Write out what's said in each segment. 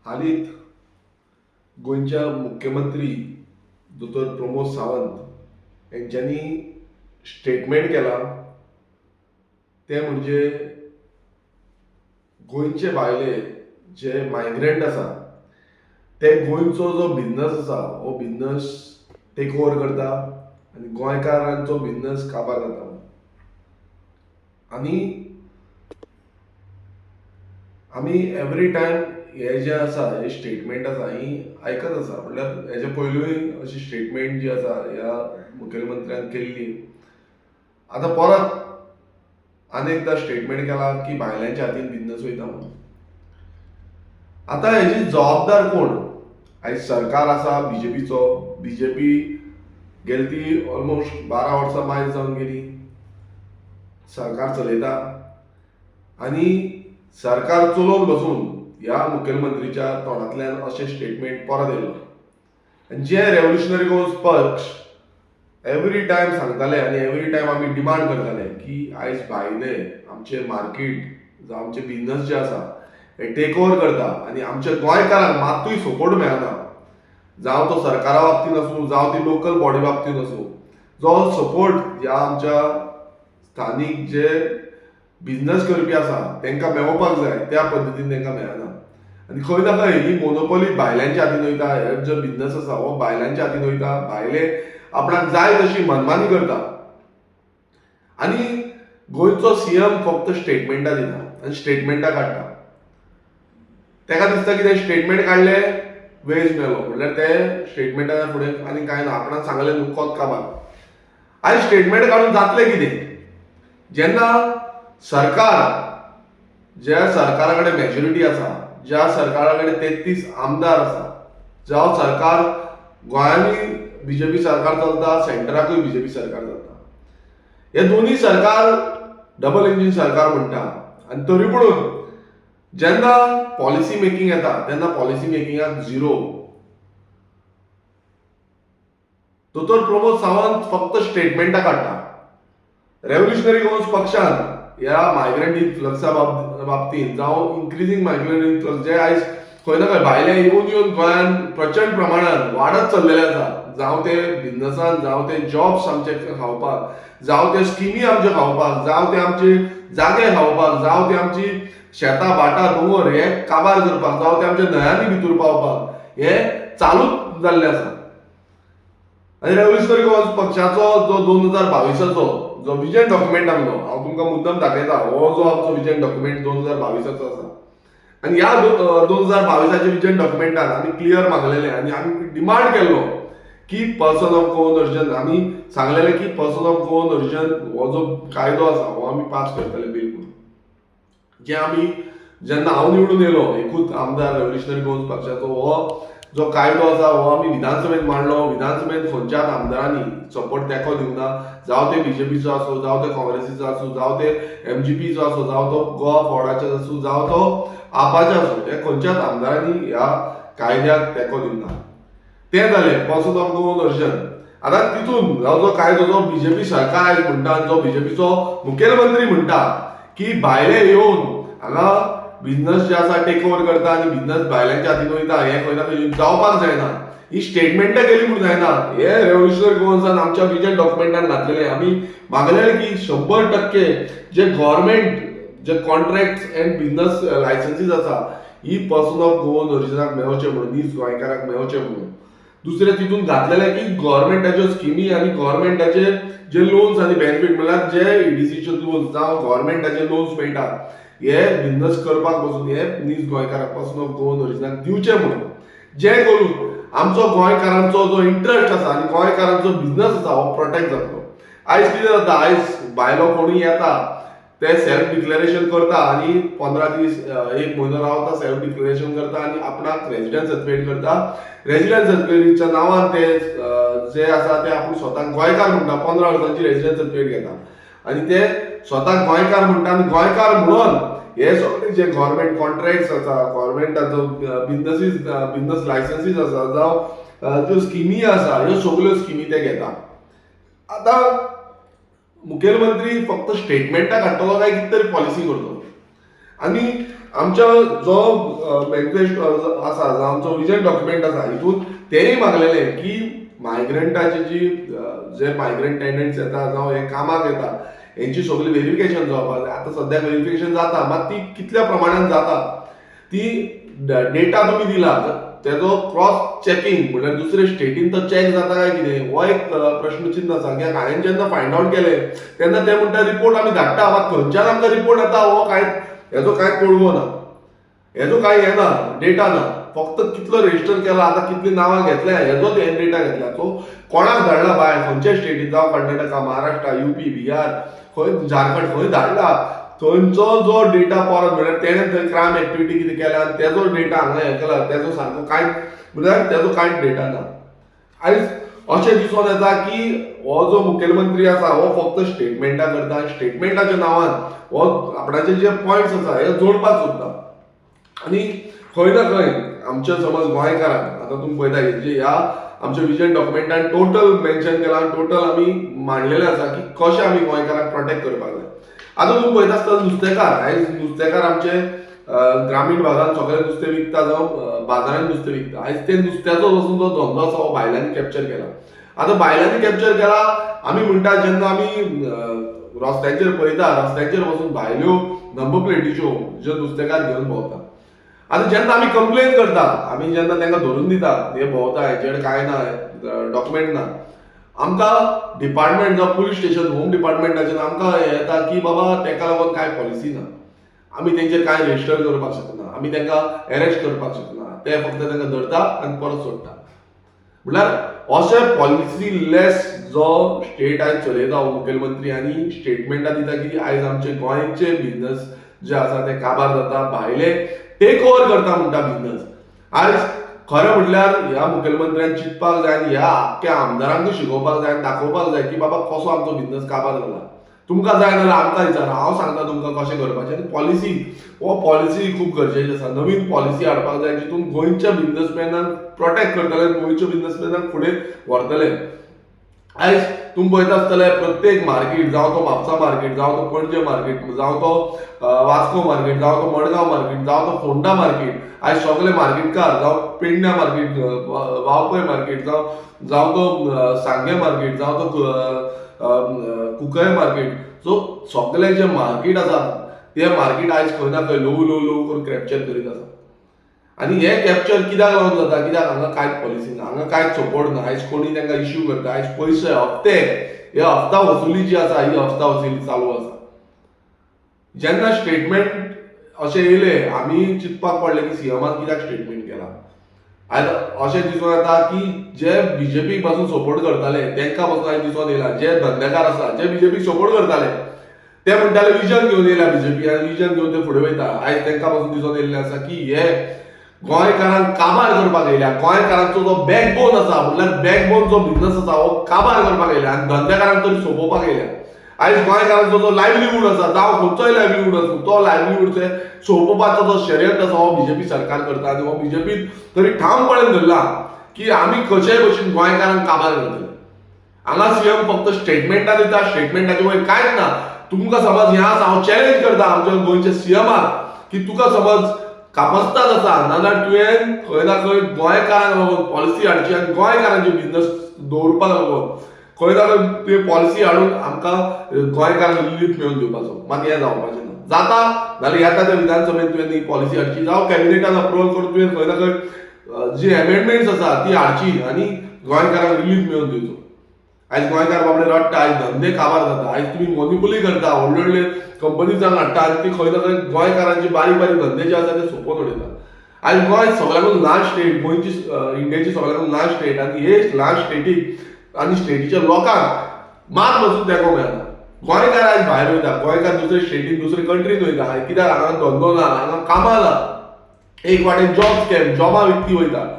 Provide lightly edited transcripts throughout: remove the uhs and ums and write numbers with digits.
हालींच गोंयच्या मुख्यमंत्री दोतोर प्रमोद सावंत यांच्यांनी स्टेटमेंट केला ते म्हणजे गोंयचे भायले जे मायग्रंट आसा ते गोंयचो जो बिझनस आसा हो बिझनस टेक ओवर करता आनी गोंयकारांचो बिझनस काबार जाता. आनी आमी एवरी टायम हे जे आसा हे स्टेटमेंट आसा ही आयकत आसा. म्हणल्यार हेजे पयलूय अशी स्टेटमेंट जी आसा ह्या मुखेलमंत्र्यान केल्ली. आतां परत एकदा स्टेटमेंट केला की भायल्यांच्या हातीन बिझनस वयता म्हणून. आतां हेजी जबाबदार कोण? आयज सरकार आसा बीजेपीचो. बीजेपी गेली ती ऑलमोस्ट 12 वर्सां मायज जावन गेली सरकार चलयता आनी सरकार चलोवन बसून ह्या मुखेलमंत्रीच्या तोंडांतल्यान अशें स्टेटमेंट परत येयलो. आनी जे रेव्होल्युशनरी गोंस पक्ष एवरी टायम सांगताले आनी एवरी टायम आमी डिमांड करताले की आयज भायले आमचे मार्केट जावं आमचे बिझनस जे आसा हे टेक ओवर करता आनी आमच्या गोंयकारांक मात्तूय सपोर्ट मेळना. जावं तो सरकारा बाबतींत आसूं जावं ती लोकल बॉडी बाबतींत आसूं, जो सपोर्ट ह्या आमच्या स्थानीक जे बिझनस करपी आसा तांकां मेळोवपाक जाय त्या पद्दतीन तांकां मेळना. आनी खंय ना खंय ही मोनोपोली भायल्यांच्या हातीन वयता. हे जो बिझनस आसा हो भायल्यांच्या हातीन वयता. भायले आपणाक जाय तशी मनमानी करता आनी गोंयचो सीएम फक्त स्टेटमेंटां दिता आनी स्टेटमेंटां काडटा. ताका दिसता की ते स्टेटमेंट काडले वेज मेलो म्हणल्यार ते स्टेटमेंटा फुडें आनी कांय ना. आपणाक सांगलें न्हू कोत काबार. आयज स्टेटमेंट काडून जातलें कितें? जेन्ना सरकार ज्या सरकारा कडेन मेजॉरिटी आसा, ज्या सरकारा कडेन 33 आमदार आसा, जावं सरकार गोंयांनी बीजेपी सरकार चलता, सेंटराकूय बीजेपी सरकार चलता, हे दोन्ही सरकार डबल इंजीन सरकार म्हणटा. आनी तरी पूण जेन्ना पॉलिसी मेकींग येता तेन्ना पॉलिसी मेकिंगाक झिरो. दोतोर प्रमोद सावंत फक्त स्टेटमेंटां काडटा. रेव्होल्युशनरी गोंस पक्षान ह्या मायग्रंट इन्फ्लक्सा बाबतींत जावं इन्क्रिजींग मायग्रंट इन्फ्लक्स जे आयज खंय ना खंय भायले येवन गोंयांत प्रचंड प्रमाणात वाडत चल्लेले आसा. जावं ते बिझनसान, जावं ते जॉब्स आमचे खावपाक, जावं ते स्किमी आमचे खावपाक, जावं ते आमचे जागे खावपाक, जावं ते आमची शेतां भाटां दोंगर हे काबार करपाक, जावं ते आमच्या न्हंयांनी भितर पावपाक हे चालूच जाल्ले आसा. आनी रेव्होल्युशनरी गोंस पक्षाचो जो 2022चो जो विजन डॉक्युमेंट आमचो, हांव तुमकां मुद्दम दाखयता, हो जो आमचो विजन डॉक्युमेंट 2022चो आसा. आनी ह्या 2022च्या विजन डॉक्युमेंटान आमी क्लियर मागलेले आनी आमी डिमांड केल्लो की पर्सन ऑफ गोवन ओरिजिन. आमी सांगलेले की पर्सन ऑफ गोवन ओरिजिन हो जो कायदो आसा हो आमी पास करतले बील म्हणून. जे आमी जेन्ना हांव निवडून येयलो एकूच आमदार रेव्होल्युशनरी गोंस पक्षाचो, हो जो कायदो आसा हो आमी विधानसभेत मांडलो. विधानसभेत खंयच्याच आमदारांनी सपोर्ट तेको दिवना. जावं ते बीजेपीचो आसूं, जावं ते काँग्रेसीचो आसूं, जावं ते एमजीपीचो आसूं, जावं तो गोवा फॉर्डाचो आसूं, जावं तो आपाचो आसूं, हे खंयच्याच आमदारांनी ह्या कायद्याक तेको दिवना. ते जालें पर्सन ऑफ गोवन ओरिजिन. आतां तितून हो जो कायदो जो बीजेपी सरकार आयज म्हणटा, जो बीजेपीचो मुखेलमंत्री म्हणटा की भायले येवन हांगा बिझनस जे आसा टेक ओवर करता आनी बिझनस भायल्यांच्या हातीन वयता, हे खंय ना खंय जावपाक जायना. ही स्टेटमेंटां केली म्हणून जायना. हे रेव्होल्युशनरी गोवन्सान आमच्या विजन डॉक्युमेंटान घातलेले. आमी मागलेले की 100% जे गव्हर्नमेंट जे कॉन्ट्रॅक्ट एंड बिझनस लायसन्सीस आसा ही पर्सन ऑफ गोवन ओरिजिनाक मेळचे म्हणून, हीच गोंयकाराक मेळचे म्हणून. दुसरे तितून घातलेले की गव्हर्नमेंटाच्यो स्किमी आनी गव्हर्नमेंटाचे जे लोन्स आनी बेनिफीट म्हणल्यार जे ईडीसीचे लोन्स जावं गव्हर्नमेंटाचे लोन्स मेळटात हे बिझनस करपाक बसून हे नीज गोंयकाराक पर्सन ऑफ गोवन ओरिजिनाक दिवचे म्हणून. जे करून आमचो गोंयकारांचो जो इंट्रस्ट आसा आनी गोंयकारांचो बिझनस आसा हो प्रोटेक्ट जातलो. आयज कितें जाता, आयज भायलो कोणूय येता ते सेल्फ डिक्लेरेशन करता आनी 15 दीस 1 म्हयनो रावता, सेल्फ डिक्लेरेशन करता आनी आपणाक रेजिडेंस सर्टिफिकेट करता. रेजिडेंस सर्टिफिकेटच्या नांवान ते जे आसा ते आपूण स्वताक गोंयकार म्हणटा, 15 वर्सांची रेजिडेंस सर्टिफिकेट घेता आनी ते स्वताक गोंयकार म्हणटा. आनी गोंयकार म्हणून हे सगळे जे गव्हर्नमेंट कॉन्ट्रॅक्ट्स आसा, गव्हर्नमेंटाचो बिझनस लायसन्सीस आसा, जावं ज्यो स्किमी आसा ह्यो सगळ्यो स्किमी ते घेता. आतां मुखेलमंत्री फक्त स्टेटमेंटां काडटलो काय कितें तरी पॉलिसी करतलो. आनी आमच्या जो मॅनिफेस्टो आसा जो आमचो विजन डॉक्युमेंट आसा हितून तेंय मागलेले की मायग्रंटाची जी जे मायग्रंट टेनंट्स येता जावं हे कामाक येता हेंची सगळी व्हेरिफिकेशन जावपाक जाय. आतां सद्याक व्हेरिफिकेशन जाता, मात ती कितल्या प्रमाणात जाता ती डेटा तुमी दिला तेजो क्रॉस चॅकिंग म्हणल्यार दुसरे स्टेटीन तो चॅक जाता काय कितें हो एक प्रश्नचिन्ह आसा. कित्याक हांवें जेन्ना फायंड आउट केलें तेन्ना ते म्हणटा रिपोर्ट आमी धाडटा, मात खंयच्यान आमकां रिपोर्ट येता हो कांय हेजो कांय कळवो ना, हेजो कांय हे ना, डेटा ना. फक्त कितलो रजिस्टर केला, आतां कितली नांवां घेतल्या हेजोच हे डेटा घेतल्या. सो कोणाक धाडला भायर, खंयच्या स्टेटीन जावं कर्नाटका, महाराष्ट्र, UP, बिहार, खंय झारखंड खंय धाडला, थंयचो जो डेटा परत म्हणल्यार तेणें थंय क्रायम एक्टिविटी कितें केल्या आनी तेजो डेटा हांगा हे केला तेजो सारको कांय म्हणल्यार तेजो कांयच डेटा ना. आयज अशें दिसून येता की हो जो मुखेलमंत्री आसा हो फक्त स्टेटमेंटां करता आनी स्टेटमेंटाच्या नांवान हो आपणाचे जे पॉयंट्स आसा हे जोडपाक सोदता. आनी खंय ना खंय आमच्या समज गोंयकारांक आतां तुमी पळयता जे ह्या आमच्या विजन डॉक्युमेंटान टोटल मेन्शन केला, टोटल आमी मांडलेलें आसा की कशें आमी गोंयकारांक प्रोटेक्ट करपाक जाय. आतां तुमी पळयता आसतना नुस्तेकार, आयज नुस्तेकार आमचे ग्रामीण भागांत सगळे नुस्तें विकता जावं बाजारांत नुस्तें विकता. आयज ते नुस्त्याचो वचून जो धंदो आसा हो भायल्यांनी कॅप्चर केला. आतां भायल्यांनी कॅप्चर केला आमी म्हणटा जेन्ना आमी रस्त्याचेर पळयता, रस्त्याचेर वचून भायल्यो नंबर प्लेटीच्यो ज्यो नुस्तेकार घेवन भोंवता. आतां जेन्ना आमी कंप्लेन करता, आमी जेन्ना तांकां धरून दिता हे भोंवता हेचेर कांय ना, डॉक्युमेंट ना, आमकां डिपार्टमेंट जावं पुलीस स्टेशन होम डिपार्टमेंटाच्यान आमकां येता की बाबा ताका लागून कांय पॉलिसी ना, आमी तेंचेर कांय रजिस्टर करपाक शकना, आमी तांकां अरेस्ट करपाक शकना, ते फक्त तांकां धरता आनी परत सोडटा. म्हळ्यार अशें पॉलिसी लेस जो स्टेट आयज चलयता हो मुखेलमंत्री आनी स्टेटमेंटां दिता की आयज आमचे गोंयचे बिझनस जे आसा ते काबार जाता, भायले टेक ओव्हर करता म्हणटा बिझनस. आयज खरें म्हटल्यार ह्या मुखेलमंत्र्यान चिंतपाक जाय आनी ह्या आख्ख्या आमदारांकूय शिकोवपाक जाय आनी दाखोवपाक जाय की बाबा कसो आमचो बिझनस काबार जाला. तुमकां जाय जाल्यार आमकां विचारा, हांव सांगता तुमकां कशें करपाचें. आनी पॉलिसी हो पॉलिसी खूब गरजेची आसा. नवीन पॉलिसी हाडपाक जाय जितून गोंयच्या बिझनसमॅनांक प्रोटेक्ट करतले, गोंयच्या बिझनसमॅनांक फुडें व्हरतले. आयज तुमी पळयता आसतले प्रत्येक मार्केट, जावं तो म्हापसा मार्केट, जावं तो पणजे मार्केट, जावं तो वास्को मार्केट, जावं तो मडगांव मार्केट, जावं तो फोंडा मार्केट, आयज सगळे मार्केटकार, जावं पेडण्या मार्केट, वाळपय मार्केट, जावं तो सांगे मार्केट, जावं तो कुंकळे मार्केट, सो सगळे जे मार्केट आसा ते मार्केट आयज खंय ना खंय ल्हव करून कॅप्चर करीत आसा. आनी हे कॅप्चर कित्याक लागून जाता, कित्याक हांगा कांयच पॉलिसी ना, हांगा कांयच सपोर्ट ना. आयज कोणी तांकां इश्यू करता, आयज पयशे हप्ते, हे हप्ता वसुली जी आसा ही हप्ता वसुली चालू आसा. जेन्ना स्टेटमेंट अशें येयले आमी चिंतपाक पडलें की सीएमान कित्याक स्टेटमेंट केला. आयज अशें दिसून येता की जे बीजेपी पासून सपोर्ट करताले तांकां पासून आयज दिसून येयला जे धंदेकार आसा जे बीजेपीक सपोर्ट करताले ते म्हणटाले विजन घेवन येयला बीजेपी आनी विजन घेवन ते फुडें वयता. आयज तांकां पासून दिसून येयल्लें आसा की हे गोंयकारांक काबार करपाक येयल्या, गोंयकारांचो जो बॅकबोन आसा म्हणल्यार बॅकबोन जो बिझनस आसा हो काबार करपाक येयल्या आनी धंदेकारांक तरी सोंपोवपाक येयल्या. आयज गोंयकारांचो जो लायव्हलीहूड आसा, जावं खंयचोय लायव्हलीहूड आसूं, तो लायव्हलीहूड सोंपोवपाचो जो षडयंत्र आसा हो बीजेपी सरकार करता. आनी हो बीजेपी तरी ठामपणान धरला की आमी कशेय भशेन गोंयकारांक काबार करतले. हांगा सीएम फक्त स्टेटमेंटां दिता, स्टेटमेंटाचे वयर कांयच ना. तुमकां समज हें आसा, हांव चॅलेंज करता आमच्या गोंयच्या सीएमाक की तुका समज कापस्ताद आसा नाजाल्यार तुवें खंय ना खंय गोंयकारांक लागून पॉलिसी हाडची आनी गोंयकारांचे बिझनस दवरपाक लागून खंय ना खंय तुवें पॉलिसी हाडून आमकां गोंयकारांक रिलीफ मेळोवन दिवपाचो. मात हें जावपाचें ना. जाता जाल्यार येता त्या विधानसभेत तुवें ही पॉलिसी हाडची, जावं कॅबिनेटान अप्रुवल करून तुवें खंय ना खंय जी एमेंडमेंट्स आसा ती हाडची आनी गोंयकारांक रिलीफ मेळोवन दिवचो. आयज गोंयकार बाबडे रडटा, आयज धंदे काबार जाता, आयज तुमी मोनिपोली करता, व्हडले व्हडले कंपनीजांक हाडटा आनी ती खंय ना खंय गोंयकारांचे बारीक बारीक धंदे जे आसा ते सोंपोवन उडयता. आयज गोंय सगळ्यांकून ल्हान स्टेट, गोंयची इंडियेची सगळ्यांकून ल्हान स्टेट आनी हे ल्हान स्टेटीक आनी स्टेटीच्या लोकांक मात पासून तेंको मेळना. गोंयकार आयज भायर वयता, गोंयकार दुसरे स्टेटीन दुसरे कंट्रीन वयता, कित्याक हांगा धंदो ना, हांगा कामां ना. एक वाटेन जॉब स्कॅम, जॉबां विकती वयता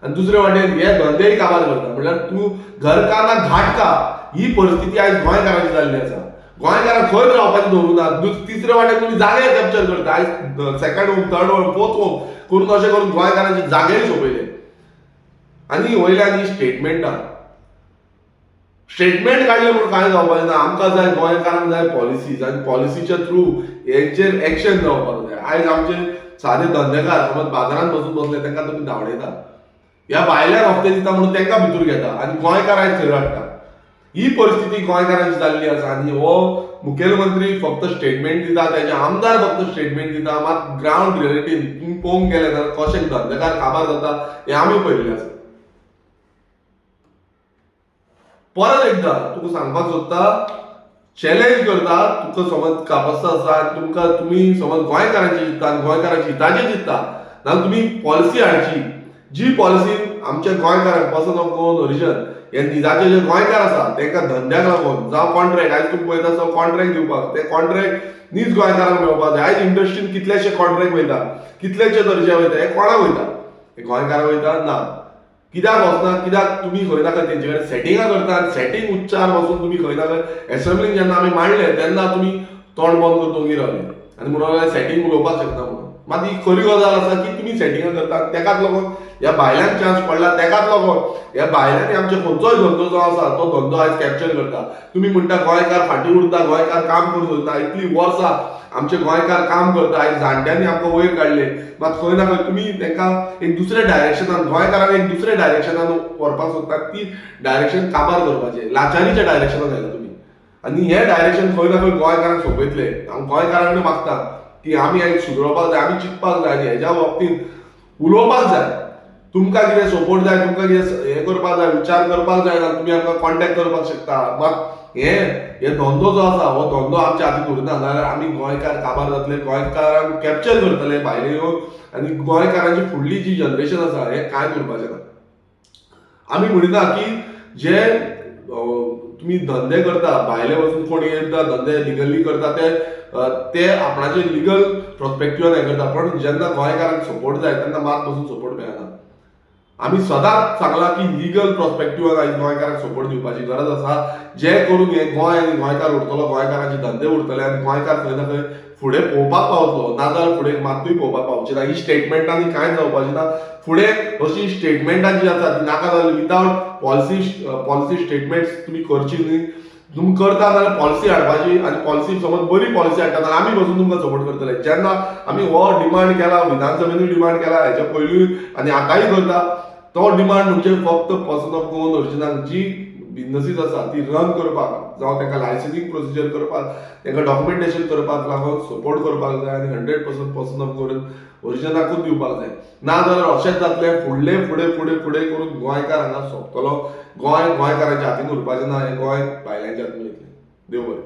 आनी दुसरे वाटेन हे धंदेय काबार करता. म्हणल्यार तूं घर का ना घाट का ही परिस्थिती आयज गोंयकारांची जाल्ली आसा. गोंयकारांक खंयच रावपाचें दवरूना. तिसरे वाटेन तुमी जागे कॅप्चर करता. आयज second home, third home, fourth home करून अशें करून गोंयकारांचे जागेय सोंपयले. आनी वयल्यान ही स्टेटमेंटां स्टेटमेंट काडले म्हणून कांय जावपाचें ना. आमकां जाय गोंयकारांक जाय पॉलिसीज आनी पॉलिसीच्या थ्रू हेंचेर एक्शन जावपाक जाय. आयज आमचे सादे धंदेकार समज बाजारात बसून बसले तांकां तुमी धांवडयता, ह्या भायल्याक हप्ते दिता म्हणून तांकां भितूर घेता आनी गोंयकारांक थंय हाडटा. ही परिस्थिती गोंयकारांची जाल्ली आसा आनी हो मुखेलमंत्री फक्त स्टेटमेंट दिता, त्याचे आमदार फक्त स्टेटमेंट दिता, मात ग्राउंड रियलिटीन तुम्ही पळोवंक गेले जाल्यार कशे धंदेकार काबार जाता हे आमी पळयल्लें आसा. परत एकदा तुका सांगपाक सोदता, चॅलेंज करता, तुका समज कापास्ता आसा तुमकां तुमी समज गोंयकारांची चिंतता आनी गोंयकारांच्या हिताचें चिंतता जाल्यार तुमी पॉलिसी हाडची, जी पॉलिसी आमच्या गोंयकारांक पर्सन ऑफ गोवन ओरिजिन हे निजाचे जे गोंयकार आसा तांकां धंद्याक लागून जावं कॉन्ट्रॅक्ट, आयज तुमी पळयता आसतना कॉन्ट्रॅक्ट दिवपाक, ते कॉन्ट्रॅक्ट नीज गोंयकारांक मेळोवपाक जाय. आयज इंडस्ट्रीन कितलेशे कॉन्ट्रॅक्ट वयता, कितलेशे दर्जे वयता, हे कोणाक वयता? हे गोंयकारांक वयता ना. कित्याक वचना? कित्याक तुमी खंय ना खंय तेंचे कडेन सेटिंगां करता आनी सेटिंग उच्चार वचून तुमी खंय ना खंय एसेंब्लीन जेन्ना आमी मांडले तेन्ना तुमी तोंड बंद करून दोंगी रावले आनी म्हणून सेटिंग उलोवपाक शकता म्हणून. मात ही खरी गजाल आसा की तुमी सेटिंगां करता, तेकाच लागून ह्या भायल्यांक चान्स पडला, तेकाच लागून ह्या भायल्यांनी आमचे खंयचोय धंदो जो आसा तो धंदो आयज कॅप्चर करता. तुमी म्हणटा गोंयकार फाटीं उरता, गोंयकार काम करूंक सोदना, इतलीं वर्सां आमचे गोंयकार काम करता, आयज जाणट्यांनी आमकां वयर काडले, मात खंय ना खंय तुमी तांकां एक दुसऱ्या डायरेक्शनान, गोंयकारांक एक दुसऱ्या डायरेक्शनान व्हरपाक सोदतात, ती डायरेक्शन काबार करपाचें, लाचारीच्या डायरेक्शनान आयला तुमी. आनी हें डायरेक्शन खंय ना खंय गोंयकारांक सोंपयतले. हांव गोंयकारां कडेन मागता की आमी आयज सुदरवपाक जाय, आमी चिंतपाक जाय आनी हेज्या बाबतींत उलोवपाक जाय. तुमकां कितें सपोर्ट जाय, तुमकां कितें हें करपाक जाय, विचार करपाक जाय जाल्यार तुमी आमकां कॉन्टॅक्ट करपाक शकता. मात हे धंदो जो आसा हो धंदो आमच्या हातीन उरना जाल्यार आमी गोंयकार काबार जातले, गोंयकारांक कॅप्चर करतले भायले येवन आनी गोंयकारांची फुडली जी जनरेशन आसा हें कांय करपाचें ना. आमी म्हणिना की जे तुम्ही धंदे करता, भायले वचून कोण येता धंदे लिगली करता ते आपणाचे लिगल प्रोस्पेक्टिव्हान हें करता, पण जेन्ना गोंयकारांक सपोर्ट जाय तेन्ना मात बसून सपोर्ट मेळना. आमी सदांच सांगला की लिगल प्रोस्पेक्टिव्हान आयज गोंयकारांक सपोर्ट दिवपाची गरज आसा, जे करून हे गोंय आनी गोंयकार उरतलो, गोंयकारांचे धंदे उरतले आनी गोंयकार खंय ना खंय फुडें पळोवपाक पावतलो, नाजाल्यार फुडें मात्तूय पळोवपाक पावचे ना. ही स्टेटमेंटांनी कांय जावपाचें ना. फुडें अशी स्टेटमेंटां जी आसा ती नाका जाली, विदावट पॉलिसी स्टेटमेंट्स तुमी करची न्ही. तुमी करता जाल्यार पॉलिसी हाडपाची आनी पॉलिसी समज बरी पॉलिसी हाडटा जाल्यार आमी बसून तुमकां सपोर्ट करतले. जेन्ना आमी हो डिमांड केला, विधानसभेनूय डिमांड केला, हेच्या पयलीं आनी आतांय करता, तो डिमांड म्हणजे फक्त पर्सन ऑफ गोवन ओरिजिनाक जी बिझनसीस आसा ती रन करपाक, जावं तांकां लायसन्सींग प्रोसिजर करपाक, तांकां डॉक्युमेंटेशन करपाक लागून सपोर्ट करपाक जाय आनी 100% पर्सन ऑफ गोवन ओरिजिनाकूच दिवपाक जाय. ना जाल्यार अशेंच जातलें फुडलें फुडें करून गोंयकार हांगा सोंपतलो, गोंयकारांच्या हातीन उरपाचें ना, हें गोंय भायल्यांच्या हातीन वयतलें. देव बरें.